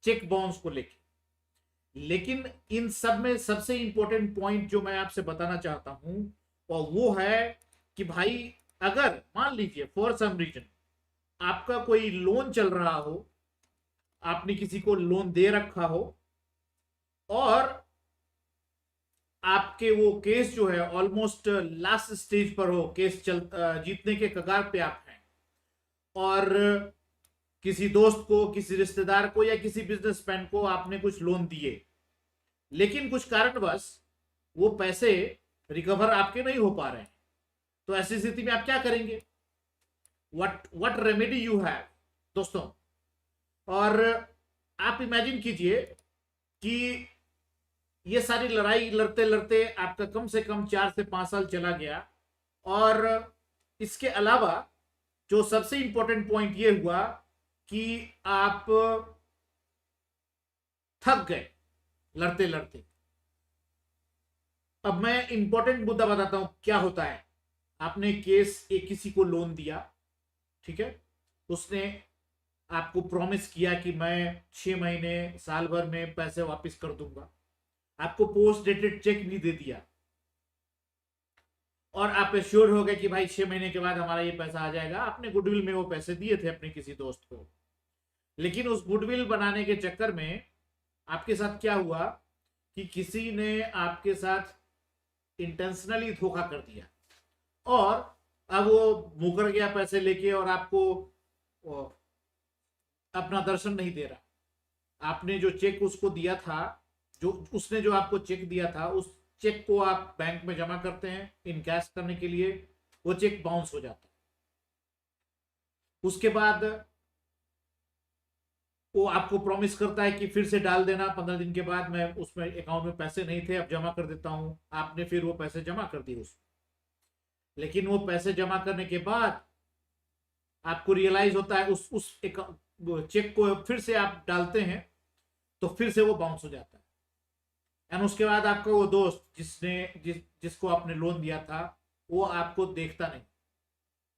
Cheque bounce को लेके। लेकिन इन सब में सबसे इंपॉर्टेंट पॉइंट जो मैं आपसे बताना चाहता हूं और वो है कि भाई अगर मान लीजिए फॉर सम रीजन आपका कोई लोन चल रहा हो, आपने किसी को लोन दे रखा हो और आपके वो केस जो है ऑलमोस्ट लास्ट स्टेज पर हो, केस जीतने के कगार पे आप हैं, और किसी दोस्त को, किसी रिश्तेदार को या किसी बिजनेसमैन को आपने कुछ लोन दिए, लेकिन कुछ कारणवश वो पैसे रिकवर आपके नहीं हो पा रहे हैं, तो ऐसी स्थिति में आप क्या करेंगे? व्हाट रेमेडी यू हैव दोस्तों? और आप इमेजिन कीजिए कि ये सारी लड़ाई लड़ते लड़ते आपका कम से कम 4 से 5 साल चला गया, और इसके अलावा जो सबसे इंपॉर्टेंट पॉइंट ये हुआ कि आप थक गए लड़ते लड़ते। अब मैं इंपॉर्टेंट मुद्दा बताता हूं क्या होता है। आपने केस एक किसी को लोन दिया, ठीक है, उसने आपको प्रॉमिस किया कि मैं 6 महीने साल भर में पैसे वापस कर दूंगा, आपको पोस्ट डेटेड चेक भी दे दिया, और आप एश्योर हो गए कि भाई 6 महीने के बाद हमारा ये पैसा आ जाएगा। आपने गुडविल में वो पैसे दिए थे अपने किसी दोस्त को, लेकिन उस गुडविल बनाने के चक्कर में आपके साथ क्या हुआ कि किसी ने आपके साथ इंटेंशनली धोखा कर दिया, और अब वो मुकर गया पैसे लेके और आपको अपना दर्शन नहीं दे रहा। आपने जो चेक उसको दिया था, जो उसने जो आपको चेक दिया था, उस चेक को आप बैंक में जमा करते हैं इन कैश करने के लिए, वो चेक बाउंस हो जाता है। उसके बाद वो आपको प्रॉमिस करता है कि फिर से डाल देना 15 दिन के बाद, मैं उसमें अकाउंट में पैसे नहीं थे अब जमा कर देता हूं। आपने फिर वो पैसे जमा कर दिए उसमें, लेकिन वो पैसे जमा करने के बाद आपको रियलाइज होता है उस चेक को फिर से आप डालते हैं तो फिर से वो बाउंस हो जाता है। एंड उसके बाद आपका वो दोस्त जिसको आपने लोन दिया था, वो आपको देखता नहीं।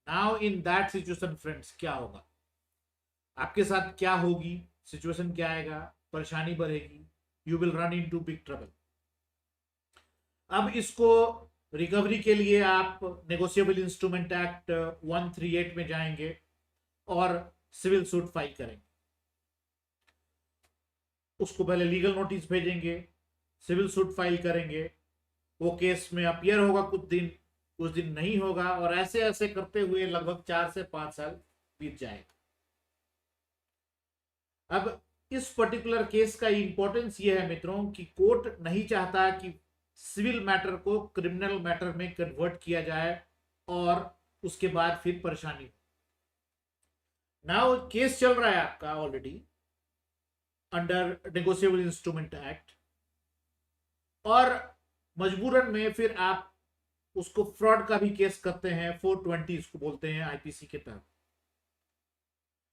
Now in that situation friends, क्या होगा आपके साथ, क्या होगी सिचुएशन, क्या आएगा? परेशानी बढ़ेगी, you will run into big trouble. अब इसको रिकवरी के लिए आप नेगोशिएबल इंस्ट्रूमेंट एक्ट 138 में जाएंगे और सिविल सूट फाइल करेंगे। उसको पहले लीगल नोटिस भेजेंगे, सिविल सूट फाइल करेंगे, वो केस में अपियर होगा कुछ दिन नहीं होगा, और ऐसे ऐसे करते हुए लगभग 4 से 5 साल बीत जाएगा। अब इस पर्टिकुलर केस का इंपॉर्टेंस ये है मित्रों कि कोर्ट नहीं चाहता कि सिविल मैटर को क्रिमिनल मैटर में कन्वर्ट किया जाए और उसके बाद फिर परेशानी। नाउ केस चल रहा है आपका already under negotiable instrument act, और मजबूरन में फिर आप उसको फ्रॉड का भी केस करते हैं, 420 इसको बोलते हैं आईपीसी के तहत।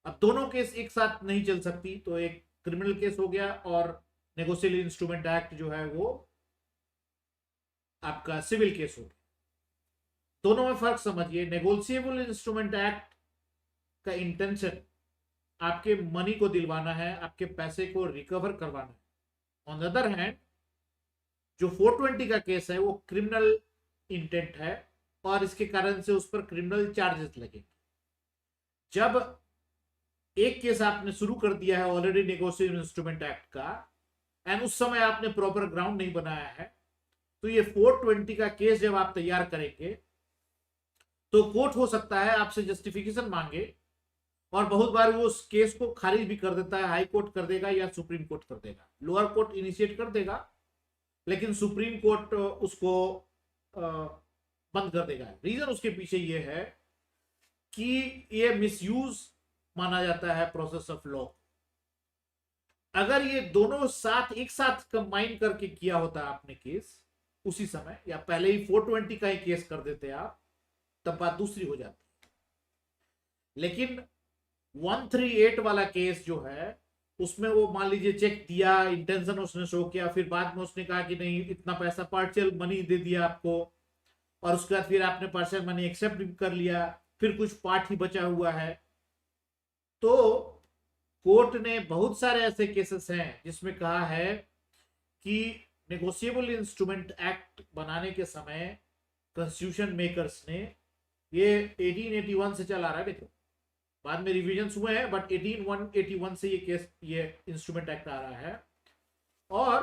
अब दोनों केस एक साथ नहीं चल सकती, तो एक क्रिमिनल केस हो गया और नेगोशिएबल इंस्ट्रूमेंट एक्ट जो है वो आपका सिविल केस हो गया। दोनों में फर्क समझिए। नेगोशिएबल इंस्ट्रूमेंट एक्ट का इंटेंशन आपके मनी को दिलवाना है, आपके पैसे को रिकवर करवाना है। ऑन द अदर हैंड जो 420 का केस है वो क्रिमिनल इंटेंट है, और इसके कारण से उस पर क्रिमिनल चार्जेस लगेंगे। जब एक केस आपने शुरू कर दिया है ऑलरेडी नेगोशिएबल इंस्ट्रूमेंट एक्ट का, एंड उस समय आपने प्रॉपर ग्राउंड नहीं बनाया है, तो ये 420 का केस जब आप तैयार करेंगे तो कोर्ट हो सकता है आपसे जस्टिफिकेशन मांगे, और बहुत बार वो उस केस को खारिज भी कर देता है। हाई कोर्ट कर देगा या सुप्रीम कोर्ट कर देगा, लोअर कोर्ट इनिशिएट कर देगा, लेकिन सुप्रीम कोर्ट उसको बंद कर देगा। रीजन उसके पीछे ये है कि ये मिसयूज माना जाता है प्रोसेस ऑफ लॉ। अगर ये दोनों साथ एक साथ कंबाइन करके किया होता आपने केस उसी समय, या पहले ही 420 का ही केस कर देते आप, तब बात दूसरी हो जाती। लेकिन 138 वाला केस जो है उसमें वो मान लीजिए चेक दिया, इंटेंशन उसने शो किया, फिर बाद में उसने कहा कि नहीं इतना पैसा पार्शियल मनी दे दिया आपको, और उसके बाद फिर आपने पार्शियल मनी एक्सेप्ट भी कर लिया, फिर कुछ पार्ट ही बचा हुआ है, तो कोर्ट ने बहुत सारे ऐसे केसेस हैं जिसमें कहा है कि नेगोशिएबल इंस्ट्रूमेंट एक्ट बनाने के समय कॉन्स्टिट्यूशन मेकर्स ने, ये 1881 से चला रहा है मित्रों, बाद में रिविजन हुए हैं बट 1881 से ये इंस्ट्रूमेंट एक्ट आ रहा है। और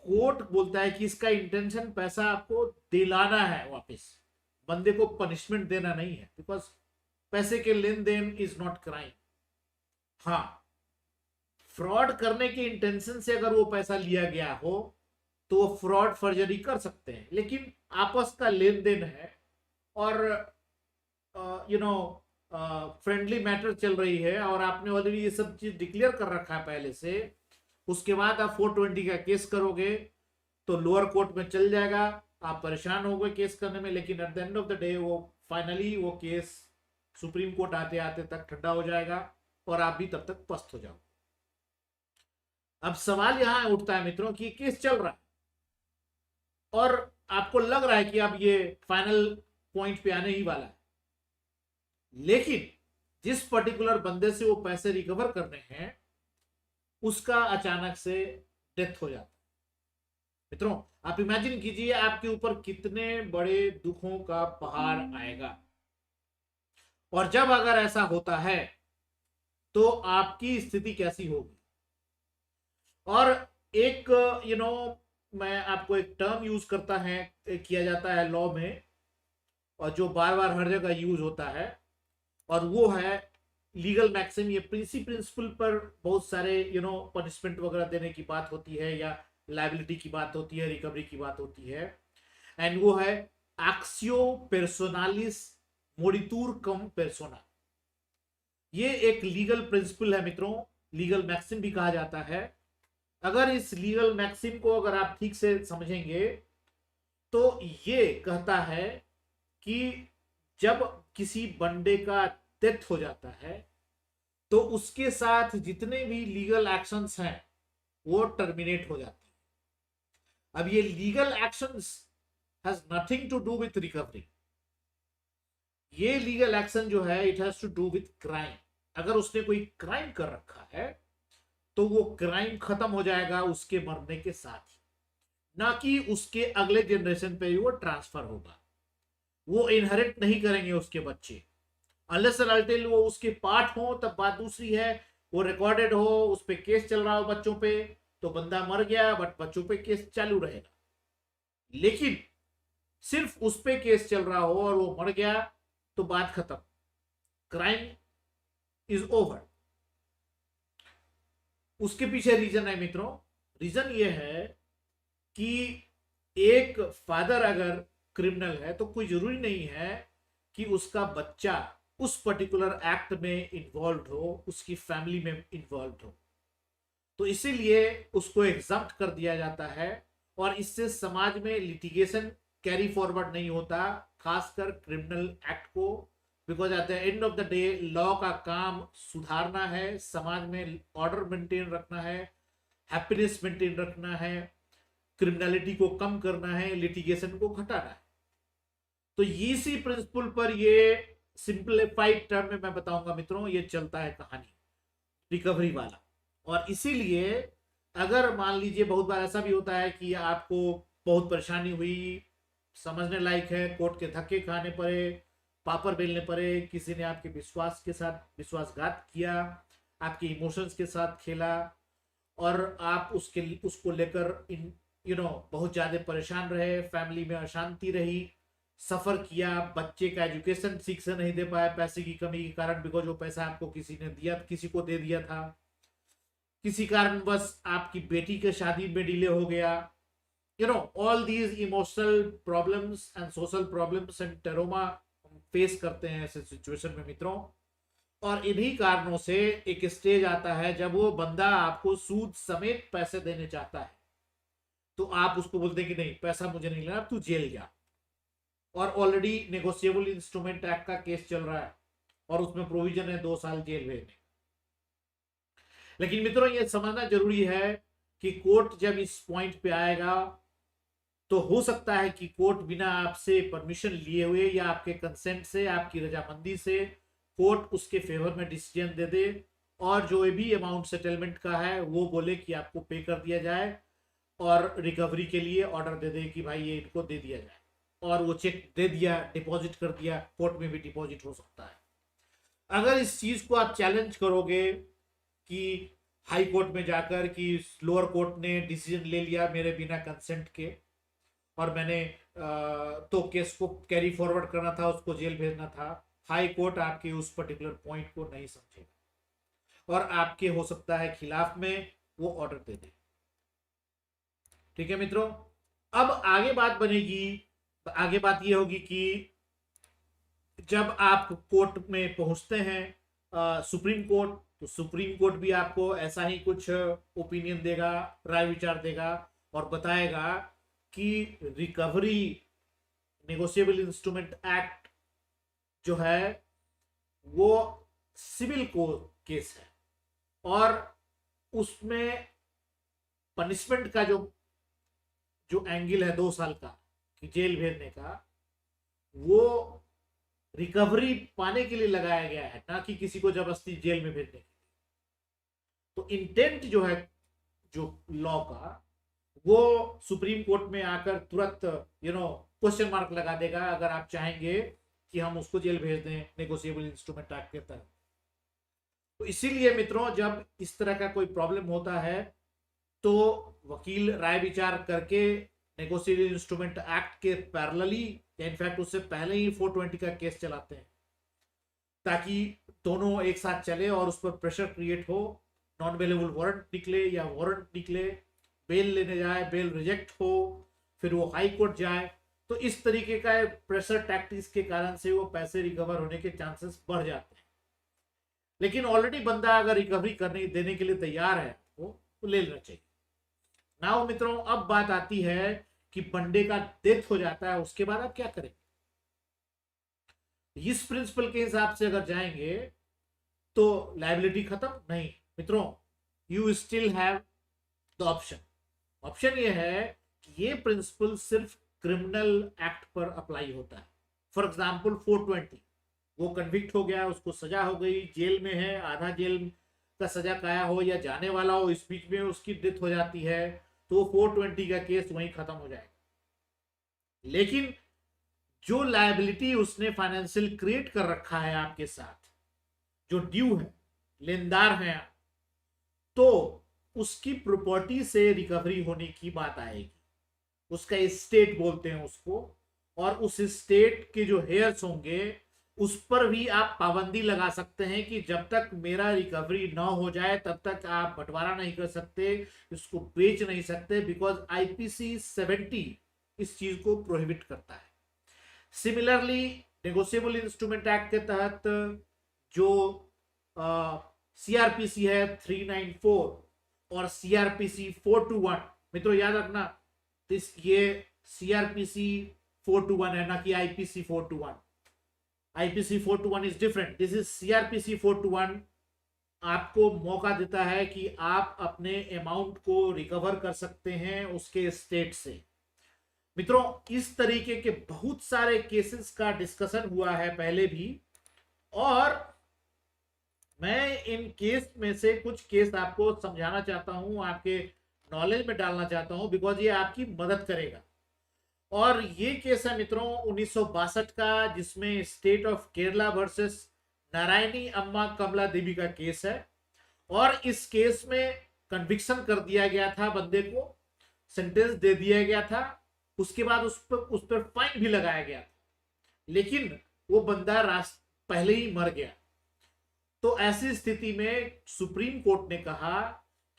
कोर्ट बोलता है कि इसका इंटेंशन पैसा आपको दिलाना है वापस, बंदे को पनिशमेंट देना नहीं है, बिकॉज पैसे के लेन देन इज नॉट क्राइम। हाँ, फ्रॉड करने के इंटेंशन से अगर वो पैसा लिया गया हो तो वो फ्रॉड फर्जरी कर सकते हैं, लेकिन आपस का लेन देन है और फ्रेंडली मैटर चल रही है और आपने ऑलरेडी ये सब चीज डिक्लेयर कर रखा है पहले से, उसके बाद आप 420 का केस करोगे तो लोअर कोर्ट में चल जाएगा, आप परेशान हो गए केस करने में, लेकिन at the end of the day वो फाइनली वो केस सुप्रीम कोर्ट आते आते तक ठंडा हो जाएगा और आप भी तब तक पस्त हो जाओगे। अब सवाल यहां उठता है मित्रों कि केस चल रहा है और आपको लग रहा है कि अब ये फाइनल पॉइंट पे आने ही वाला है, लेकिन जिस पर्टिकुलर बंदे से वो पैसे रिकवर करने हैं उसका अचानक से डेथ हो जाता है। मित्रों, आप इमेजिन कीजिए आपके ऊपर कितने बड़े दुखों का पहाड़ आएगा, और जब अगर ऐसा होता है तो आपकी स्थिति कैसी होगी। और एक मैं आपको एक टर्म यूज करता है, किया जाता है लॉ में, और जो बार बार हर जगह यूज होता है, और वो है लीगल मैक्सिम। ये प्रिंसिपल पर बहुत सारे पनिशमेंट वगैरह देने की बात होती है, या लाइबिलिटी की बात होती है, रिकवरी की बात होती है, एंड वो है एक्सियो पर्सोनालिस मोरितुर कम पर्सोना। ये एक लीगल प्रिंसिपल है मित्रों, लीगल मैक्सिम भी कहा जाता है। अगर इस लीगल मैक्सिम को अगर आप ठीक से समझेंगे तो ये कहता है कि जब किसी बंदे का डेथ हो जाता है तो उसके साथ जितने भी लीगल एक्शंस हैं वो टर्मिनेट हो जाते हैं। अब ये legal actions has nothing to do with recovery. ये लीगल एक्शन जो है it has to do with crime. अगर उसने कोई क्राइम कर रखा है तो वो क्राइम खत्म हो जाएगा उसके मरने के साथ ही, ना कि उसके अगले जनरेशन पे वो ट्रांसफर होगा। वो इनहेरिट नहीं करेंगे उसके बच्चे, अनलेस एंड अनटिल वो उसके पार्ट हो, तब बात दूसरी है। वो रिकॉर्डेड हो, उस पे केस चल रहा हो बच्चों पे, तो बंदा मर गया बट बच्चों पे केस चालू रहेगा। लेकिन सिर्फ उस पे केस चल रहा हो और वो मर गया तो बात खत्म, क्राइम इज ओवर। उसके पीछे रीजन है मित्रों, रीजन ये है कि एक फादर अगर क्रिमिनल है तो कोई जरूरी नहीं है कि उसका बच्चा उस पर्टिकुलर एक्ट में इन्वॉल्व हो, उसकी फैमिली में इन्वॉल्व हो, तो इसीलिए उसको एग्जम्प्ट कर दिया जाता है और इससे समाज में लिटिगेशन कैरी फॉरवर्ड नहीं होता, खासकर क्रिमिनल एक्ट को। Because at the end of the day law का काम सुधारना है, समाज में ऑर्डर मेंटेन रखना है, हैप्पीनेस मेंटेन रखना है, क्रिमिनलिटी को कम करना है, लिटिगेशन को घटाना है। तो इसी प्रिंसिपल पर ये सिंप्लीफाइड टर्म में मैं बताऊंगा मित्रों, ये चलता है कहानी रिकवरी वाला। और इसीलिए अगर मान लीजिए बहुत बार ऐसा भी होता है कि आपको बहुत परेशानी हुई, समझने लायक है, कोर्ट के धक्के खाने पड़े, पापड़ बेलने पड़े, किसी ने आपके विश्वास के साथ विश्वासघात किया, आपके इमोशंस के साथ खेला, और आप उसको लेकर बहुत ज्यादा परेशान रहे, फैमिली में अशांति रही, सफर किया, बच्चे का एजुकेशन ठीक से नहीं दे पाया पैसे की कमी के कारण, बिकॉज वो पैसा आपको किसी ने दिया, किसी को दे दिया था, किसी कारण बस आपकी बेटी के शादी में डिले हो गया, all these emotional problems and social problems and trauma face करते हैं ऐसे सिचुएशन में मित्रों। और इन्हीं कारणों से एक स्टेज आता है जब वो बंदा आपको सूद समेत पैसे देने चाहता है, तो आप उसको बोलते हैं कि नहीं, पैसा मुझे नहीं लेना, अब तू जेल जा। और ऑलरेडी नेगोशिएबल इंस्ट्रूमेंट एक्ट का केस चल रहा है और उसमें प्रोविजन है 2 साल जेल भेजने। लेकिन मित्रों ये समझना जरूरी है कि कोर्ट जब इस पॉइंट पे आएगा तो हो सकता है कि कोर्ट बिना आपसे परमिशन लिए हुए या आपके कंसेंट से, आपकी रजामंदी से कोर्ट उसके फेवर में डिसीजन दे दे और जो भी अमाउंट सेटलमेंट का है वो बोले कि आपको पे कर दिया जाए, और रिकवरी के लिए ऑर्डर दे दे कि भाई ये इनको दे दिया जाए, और वो चेक दे दिया, डिपॉजिट कर दिया, कोर्ट में भी डिपॉजिट हो सकता है। अगर इस चीज को आप चैलेंज करोगे कि हाई कोर्ट में जाकर कि लोअर कोर्ट ने डिसीजन ले लिया मेरे बिना कंसेंट के, और मैंने तो केस को कैरी फॉरवर्ड करना था, उसको जेल भेजना था, हाई कोर्ट आपके उस पर्टिकुलर पॉइंट को नहीं समझेगा और आपके हो सकता है खिलाफ में वो ऑर्डर दे दे। ठीक है मित्रों, अब आगे बात बनेगी, आगे बात ये होगी कि जब आप कोर्ट में पहुंचते हैं सुप्रीम कोर्ट, तो सुप्रीम कोर्ट भी आपको ऐसा ही कुछ ओपिनियन देगा, राय विचार देगा और बताएगा कि रिकवरी नेगोशिएबल इंस्ट्रूमेंट एक्ट जो है वो सिविल को केस है, और उसमें पनिशमेंट का जो जो एंगल है 2 साल का कि जेल भेजने का, वो रिकवरी पाने के लिए लगाया गया है, ना कि किसी को जबरदस्ती जेल में भेजने के लिए। तो इंटेंट जो है जो लॉ का, वो सुप्रीम कोर्ट में आकर तुरंत क्वेश्चन मार्क लगा देगा अगर आप चाहेंगे कि हम उसको जेल भेज दें नेगोशिएबल इंस्ट्रूमेंट एक्ट के तहत। तो इसीलिए मित्रों, जब इस तरह का कोई प्रॉब्लम होता है तो वकील राय विचार करके नेगोशिएबल इंस्ट्रूमेंट एक्ट के पैरेलली, इनफैक्ट उससे पहले ही 420 का केस चलाते हैं, ताकि दोनों एक साथ चले और उस पर प्रेशर क्रिएट हो, नॉन अवेलेबल वारंट निकले या वारंट निकले, बेल लेने जाए, बेल रिजेक्ट हो, फिर वो हाई कोर्ट जाए। तो इस तरीके का प्रेशर टैक्टिक्स के कारण से वो पैसे रिकवर होने के चांसेस बढ़ जाते हैं। लेकिन ऑलरेडी बंदा अगर रिकवरी करने देने के लिए तैयार है वो तो ले लेना चाहिए। नाउ मित्रों, अब बात आती है कि बंदे का डेथ हो जाता है, उसके बाद आप क्या करें। इस प्रिंसिपल के हिसाब से अगर जाएंगे तो लायबिलिटी खत्म नहीं मित्रों, you still have the option. Option ये है कि ये प्रिंसिपल सिर्फ क्रिमिनल एक्ट पर अप्लाई होता है। फॉर एग्जाम्पल 420, वो कन्विक्ट हो गया, उसको सजा हो गई, जेल में है, आधा जेल का सजा काया हो या जाने वाला हो, इस बीच में उसकी डेथ हो जाती है, तो 420 का केस वहीं खत्म हो जाएगा। लेकिन जो लायबिलिटी उसने फाइनेंशियल क्रिएट कर रखा है आपके साथ, जो ड्यू है, लेनदार है, तो उसकी प्रॉपर्टी से रिकवरी होने की बात आएगी। उसका स्टेट बोलते हैं उसको, और उस स्टेट के जो हेयर्स होंगे उस पर भी आप पाबंदी लगा सकते हैं कि जब तक मेरा रिकवरी ना हो जाए तब तक आप बंटवारा नहीं कर सकते, इसको बेच नहीं सकते, बिकॉज आईपीसी 70 इस चीज को प्रोहिबिट करता है। सिमिलरली नेगोशिएबल इंस्ट्रूमेंट एक्ट के तहत जो सीआरपीसी है 394 और सीआरपीसी 421, मित्रों याद रखना, ये सीआरपीसी 421 है, ना कि IPC 421। IPC 421 is different, this is CrPC 421। आपको मौका देता है कि आप अपने अमाउंट को रिकवर कर सकते हैं उसके स्टेट से। मित्रों, इस तरीके के बहुत सारे केसेस का डिस्कशन हुआ है पहले भी, और मैं इन केस में से कुछ केस आपको समझाना चाहता हूं, आपके नॉलेज में डालना चाहता हूं, बिकॉज ये आपकी मदद करेगा। और ये केस है मित्रों 1962 का, जिसमें state of Kerala versus Narayani अम्मा कमला देवी का केस है। और इस केस में कन्विक्शन कर दिया गया था, बंदे को सेंटेंस दे दिया गया था, उसके बाद उस पर फाइन भी लगाया गया था, लेकिन वो बंदा पहले ही मर गया। तो ऐसी स्थिति में सुप्रीम कोर्ट ने कहा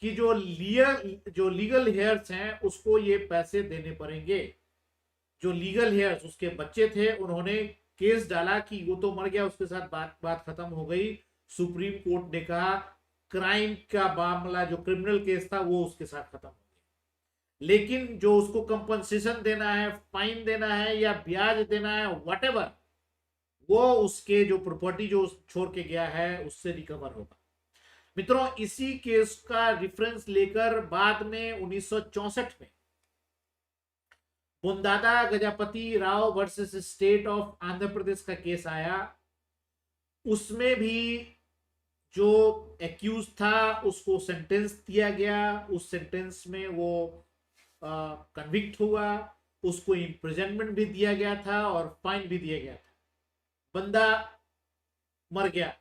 कि जो लीगल हेयर्स हैं उसको ये पैसे देने पड़ेंगे। जो लीगल हेयर्स, उसके बच्चे थे, उन्होंने केस डाला कि वो तो मर गया, उसके साथ बात खत्म हो गई। सुप्रीम कोर्ट ने कहा क्राइम का मामला, जो क्रिमिनल केस था, वो उसके साथ खत्म हो गया, लेकिन जो उसको कंपनसेशन देना है, फाइन देना है या ब्याज देना है, व्हाटएवर, वो उसके जो प्रॉपर्टी जो छोड़ के गया है उससे रिकवर होगा। मित्रों, इसी केस का रेफरेंस लेकर बाद में 1964 में Bundada Gajapati Rao versus state of Andhra Pradesh का केस आया। उसमें भी जो एक्यूज था उसको सेंटेंस दिया गया, उस सेंटेंस में वो कन्विक्ट हुआ, उसको इम्प्रिजनमेंट भी दिया गया था और फाइन भी दिया गया था। बंदा मर गया,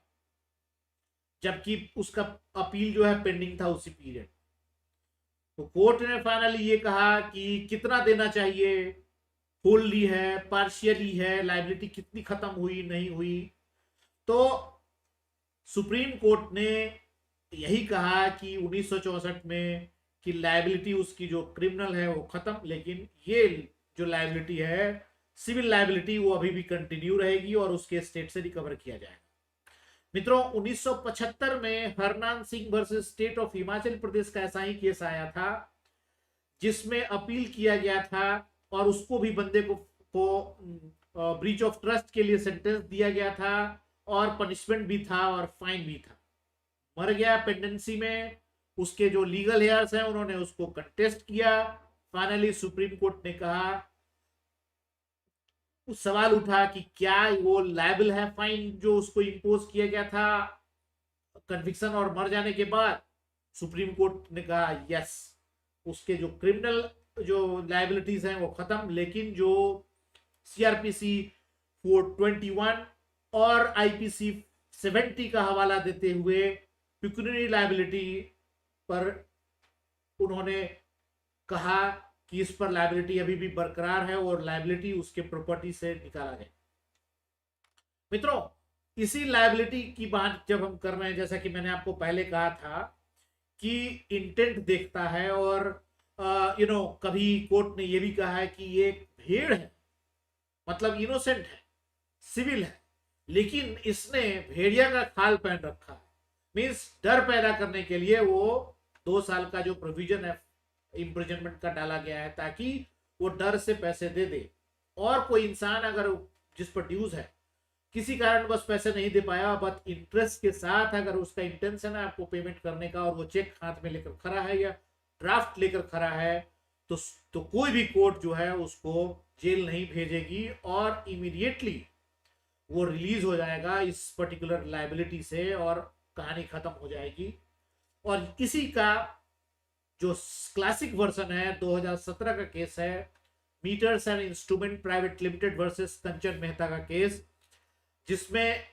जबकि उसका अपील जो है पेंडिंग था उसी पीरियड। तो कोर्ट ने फाइनली ये कहा कि कितना देना चाहिए, फुल्ली है, पार्शियली है, लाइबिलिटी कितनी खत्म हुई नहीं हुई। तो सुप्रीम कोर्ट ने यही कहा कि 1964 में कि लाइबिलिटी उसकी जो क्रिमिनल है वो खत्म, लेकिन ये जो लाइबिलिटी है सिविल लाइबिलिटी वो अभी भी कंटिन्यू रहेगी और उसके स्टेट से रिकवर किया जाएगा। मित्रों 1975 में Harnam Singh versus state of Himachal Pradesh का ऐसा ही केस आया था, जिसमें अपील किया गया था और उसको भी बंदे को ब्रीच ऑफ ट्रस्ट के लिए सेंटेंस दिया गया था और पनिशमेंट भी था और फाइन भी था। मर गया पेंडेंसी में, उसके जो लीगल हेयर्स हैं उन्होंने उसको कंटेस्ट किया। फाइनली सुप्रीम कोर्ट ने कहा, उस सवाल उठा कि क्या वो लायबल है फाइन जो उसको इम्पोज किया गया था कन्विक्शन और मर जाने के बाद। सुप्रीम कोर्ट ने कहा यस, उसके जो क्रिमिनल जो लाइबिलिटीज हैं वो खत्म, लेकिन जो सीआरपीसी 421 और आईपीसी 70 का हवाला देते हुए पिक्यूनियरी लाइबिलिटी पर उन्होंने कहा कि इस पर लाइबिलिटी अभी भी बरकरार है और लाइबिलिटी उसके प्रॉपर्टी से निकाला जाए। मित्रों इसी लाइबिलिटी की बात जब हम कर रहे हैं, जैसा कि मैंने आपको पहले कहा था कि इंटेंट देखता है, और कभी कोर्ट ने यह भी कहा है कि ये भेड़ है, मतलब इनोसेंट है, सिविल है, लेकिन इसने भेड़िया का खाल पहन रखा है। मीन्स डर पैदा करने के लिए वो 2 साल का जो प्रोविजन है इम्प्रिजनमेंट का डाला गया है, ताकि वो डर से पैसे दे दे। और कोई इंसान अगर जिस पर ड्यूज है किसी कारण बस पैसे नहीं दे पाया, बट इंटरेस्ट के साथ अगर उसका इंटेंशन है आपको पेमेंट करने का और वो चेक हाथ में लेकर खड़ा है या ड्राफ्ट लेकर खड़ा है, तो कोई भी कोर्ट जो है उसको जेल नहीं भेजेगी और इमीडिएटली वो रिलीज हो जाएगा इस पर्टिकुलर लाइबिलिटी से और कहानी खत्म हो जाएगी। और इसी का जो क्लासिक वर्जन है 2017 का केस है, meters and instrument private limited versus Kanchan Mehta का केस, जिसमें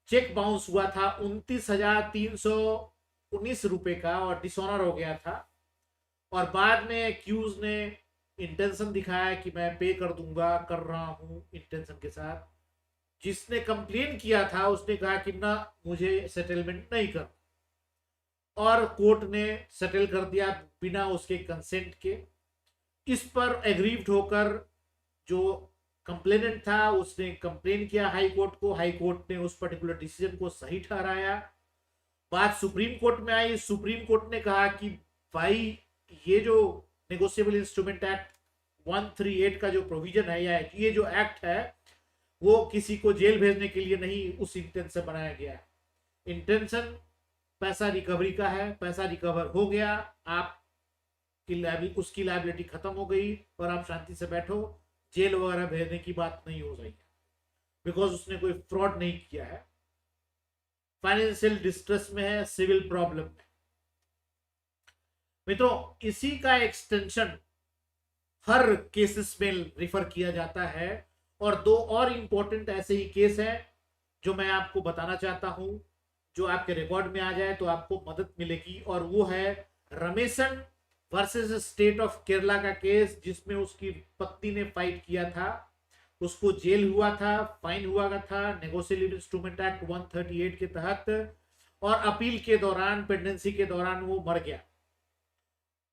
चेक बाउंस हुआ था 29,319 रुपए का और डिसऑनर हो गया था। और बाद में एक्यूज ने इंटेंशन दिखाया कि मैं पे कर दूंगा, कर रहा हूं इंटेंशन के साथ। जिसने कंप्लेन किया था उसने कहा कि ना, मुझे सेटलमेंट नहीं कर, और कोर्ट ने सेटल कर दिया बिना उसके कंसेंट के। इस पर एग्रीव्ड होकर जो कंप्लेनेंट था उसने कंप्लेन किया हाई कोर्ट को, हाई कोर्ट ने उस पर्टिकुलर डिसीजन को सही ठहराया। बात सुप्रीम कोर्ट में आई, सुप्रीम कोर्ट ने कहा कि भाई ये जो नेगोशिएबल इंस्ट्रूमेंट एक्ट 138 का जो प्रोविजन है या ये जो एक्ट है वो किसी को जेल भेजने के लिए नहीं उस इंटेंशन से बनाया गया है। इंटेंशन पैसा रिकवरी का है, पैसा रिकवर हो गया, आप उसकी लाइबिलिटी खत्म हो गई और आप शांति से बैठो, जेल वगैरह भेजने की बात नहीं हो रही है, बिकॉज उसने कोई फ्रॉड नहीं किया है, फाइनेंशियल डिस्ट्रेस में है, सिविल प्रॉब्लम में। मित्रों इसी का एक्सटेंशन हर केसेस में रिफर किया जाता है, और 2 और इंपॉर्टेंट ऐसे ही केस हैं जो मैं आपको बताना चाहता हूं, जो आपके रिकॉर्ड में आ जाए तो आपको मदद मिलेगी। और वो है Rameshan versus state of Kerala का केस, जिसमें उसकी पत्नी ने फाइट किया था, उसको जेल हुआ था, फाइन हुआ था नेगोशिएबल इंस्ट्रूमेंट एक्ट 138 के तहत, और अपील के दौरान, पेंडेंसी के दौरान वो मर गया।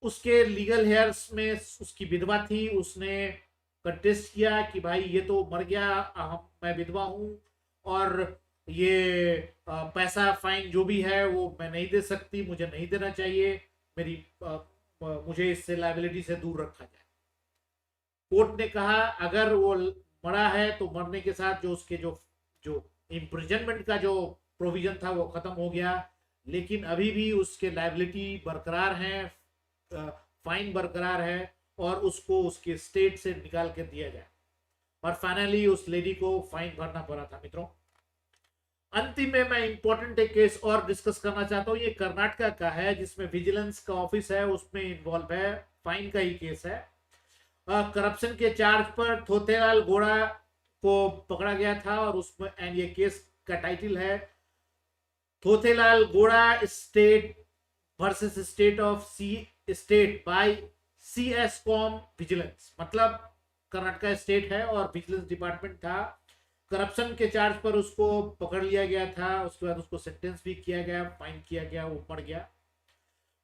उसके लीगल हेयर्स में उसकी विधवा थी, उसने कंटेस्ट किया कि भाई ये तो मर गया, मैं विधवा हूं और ये पैसा फाइन जो भी है वो मैं नहीं दे सकती, मुझे नहीं देना चाहिए, मुझे इससे लायबिलिटी से दूर रखा जाए। कोर्ट ने कहा अगर वो मरा है तो मरने के साथ जो उसके जो इम्प्रिजनमेंट का जो प्रोविजन था वो खत्म हो गया, लेकिन अभी भी उसके लायबिलिटी बरकरार है, फाइन बरकरार है, और उसको उसके स्टेट से निकाल के दिया जाए। और फाइनली उस लेडी को फाइन भरना पड़ा था। मित्रों अंतिम में मैं इंपॉर्टेंट एक केस और डिस्कस करना चाहता हूँ। ये कर्नाटका का है जिसमें विजिलेंस का ऑफिस है, उसमें इन्वॉल्व है, फाइन का ही केस है। करप्शन के चार्ज पर थोथेलाल गोड़ा को पकड़ा गया था और उसमें एंड ये केस का टाइटल है Thothelal Gowda state versus state of C state by CS com vigilance. मतलब कर्नाटका स्टेट है और विजिलेंस डिपार्टमेंट था। करप्शन के चार्ज पर उसको पकड़ लिया गया था, उसके बाद उसको सेंटेंस भी किया गया, फाइन किया गया, वो मर गया।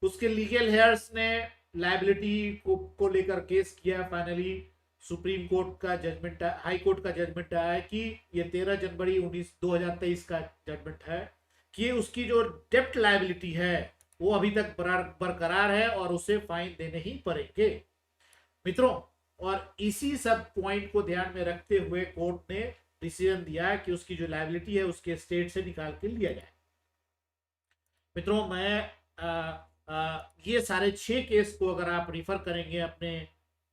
उसके लीगल हेयर्स ने लाइबिलिटी को लेकर केस किया। फाइनली सुप्रीम कोर्ट का जजमेंट, हाई कोर्ट का जजमेंट आया कि ये 13 जनवरी 2023 का जजमेंट है कि उसकी जो डेप्ट लाइबिलिटी है वो अभी तक बरकरार है और उसे फाइन देने ही पड़ेंगे मित्रों। और इसी सब पॉइंट को ध्यान में रखते हुए कोर्ट ने डिसीजन दिया कि उसकी जो लाइबिलिटी है उसके स्टेट से निकाल के लिया जाए। मित्रों मैं ये सारे 6 केस को अगर आप रिफर करेंगे अपने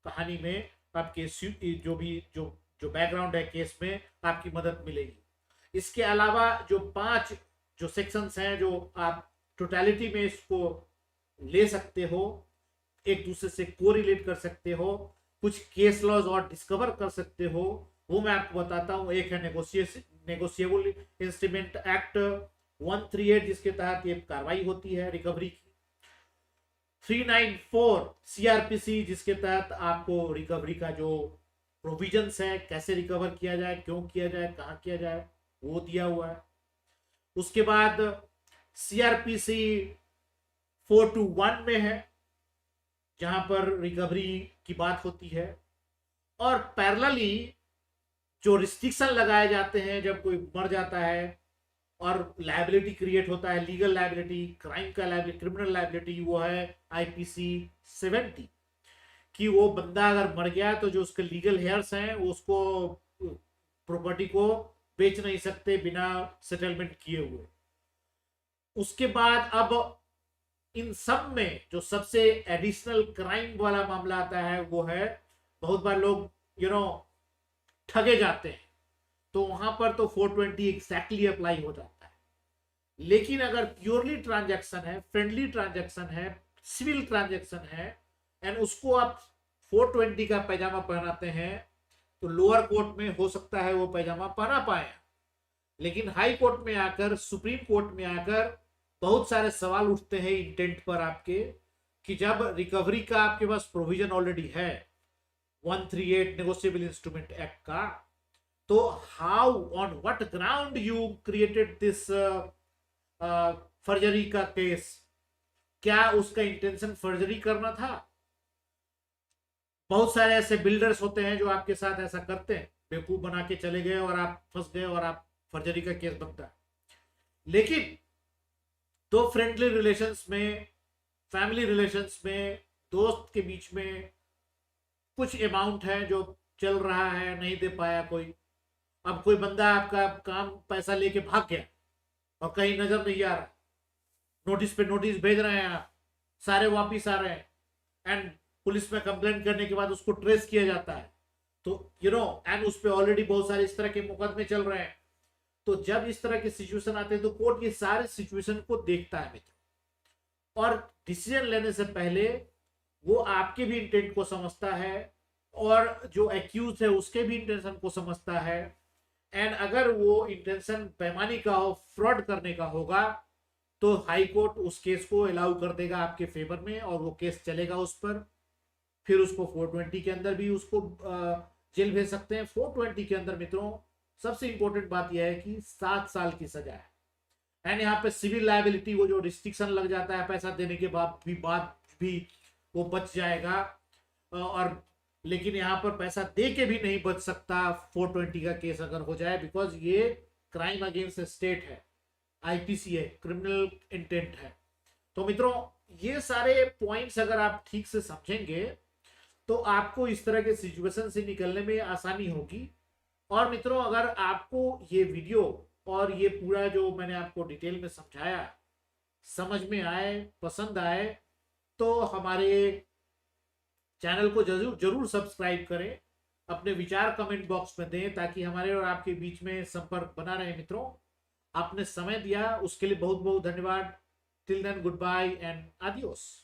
कहानी में, आपके जो भी जो जो बैकग्राउंड है केस में, आपकी मदद मिलेगी। इसके अलावा जो 5 जो सेक्शंस हैं जो आप टोटलिटी में इसको ले सकते हो, एक दूसरे से कोरिलेट कर सकते हो, कुछ केस लॉज और डिस्कवर कर सकते हो, वो मैं आपको बताता हूं। एक है नेगोशिएबल इंस्ट्रूमेंट एक्ट 138 जिसके तहत ये कार्रवाई होती है रिकवरी की। 394 CRPC जिसके तहत आपको रिकवरी का जो प्रोविजंस है, कैसे रिकवर किया जाए, क्यों किया जाए, कहां किया जाए, वो दिया हुआ है। उसके बाद CRPC 421 में है जहां पर रिकवरी की बात होती है। और पैरेलली जो रिस्ट्रिक्शन लगाए जाते हैं जब कोई मर जाता है और लायबिलिटी क्रिएट होता है, लीगल लायबिलिटी, क्राइम का लायबिलिटी, क्रिमिनल लायबिलिटी, वो है IPC 70 कि वो बंदा अगर मर गया तो जो उसके लीगल हेयर्स हैं वो उसको प्रॉपर्टी को बेच नहीं सकते बिना सेटलमेंट किए हुए। उसके बाद अब इन सब में जो सबसे एडिशनल क्राइम वाला मामला आता है वो है, बहुत बार लोग ठगे जाते हैं तो वहां पर तो 420 एग्जैक्टली अप्लाई हो जाता है। लेकिन अगर प्योरली ट्रांजैक्शन है, फ्रेंडली ट्रांजैक्शन है, सिविल ट्रांजैक्शन है एंड उसको आप 420 का पैजामा पहनाते हैं तो लोअर कोर्ट में हो सकता है वो पैजामा पहना पाए, लेकिन हाई कोर्ट में आकर, सुप्रीम कोर्ट में आकर बहुत सारे सवाल उठते हैं इंटेंट पर आपके कि जब रिकवरी का आपके पास प्रोविजन ऑलरेडी है 138 नेगोशिएबल इंस्ट्रूमेंट एक्ट का, तो how on what ground you created this forgery का केस? क्या उसका इंटेंशन फर्जरी करना था? बहुत सारे ऐसे बिल्डर्स होते हैं जो आपके साथ ऐसा करते हैं, बेवकूफ बना के चले गए और आप फंस गए और आप फर्जरी का केस बनता है। लेकिन तो फ्रेंडली रिलेशंस में, फैमिली रिलेशंस में, दोस्त के बीच में कुछ अमाउंट है जो चल रहा है, नहीं दे पाया कोई, अब कोई बंदा आपका काम पैसा लेके भाग गया और कहीं नजर नहीं आ रहा, नोटिस पे नोटिस भेज रहे हैं आप, सारे वापिस आ रहे हैं एंड पुलिस में कंप्लेंट करने के बाद उसको ट्रेस किया जाता है, तो एंड उस पर ऑलरेडी बहुत सारे इस तरह के मुकदमे चल रहे हैं। तो जब इस तरह के सिचुएशन आते हैं तो कोर्ट ये सारे सिचुएशन को देखता है मित्र, और डिसीजन लेने से पहले वो आपके भी इंटेंट को समझता है और जो एक्यूज है उसके भी इंटेंशन को समझता है। एंड अगर वो इंटेंशन बेईमानी का हो, फ्रॉड करने का होगा, तो हाई कोर्ट उस केस को अलाउ कर देगा आपके फेवर में और वो केस चलेगा उस पर। फिर उसको 420 के अंदर भी उसको जेल भेज सकते हैं। 420 के अंदर मित्रों सबसे इंपॉर्टेंट बात यह है कि 7 साल की सजा है। एंड यहाँ पे सिविल लायबिलिटी, वो जो रिस्ट्रिक्शन लग जाता है पैसा देने के बाद भी वो बच जाएगा, और लेकिन यहाँ पर पैसा दे के भी नहीं बच सकता 420 का केस अगर हो जाए, बिकॉज ये क्राइम अगेंस्ट स्टेट है, IPC है, क्रिमिनल इंटेंट है। तो मित्रों ये सारे पॉइंट्स अगर आप ठीक से समझेंगे तो आपको इस तरह के सिचुएशन से निकलने में आसानी होगी। और मित्रों अगर आपको ये वीडियो और ये पूरा जो मैंने आपको डिटेल में समझाया समझ में आए, पसंद आए, तो हमारे चैनल को जरूर सब्सक्राइब करें, अपने विचार कमेंट बॉक्स में दें ताकि हमारे और आपके बीच में संपर्क बना रहे मित्रों। आपने समय दिया उसके लिए बहुत बहुत धन्यवाद। Till then good bye and adios.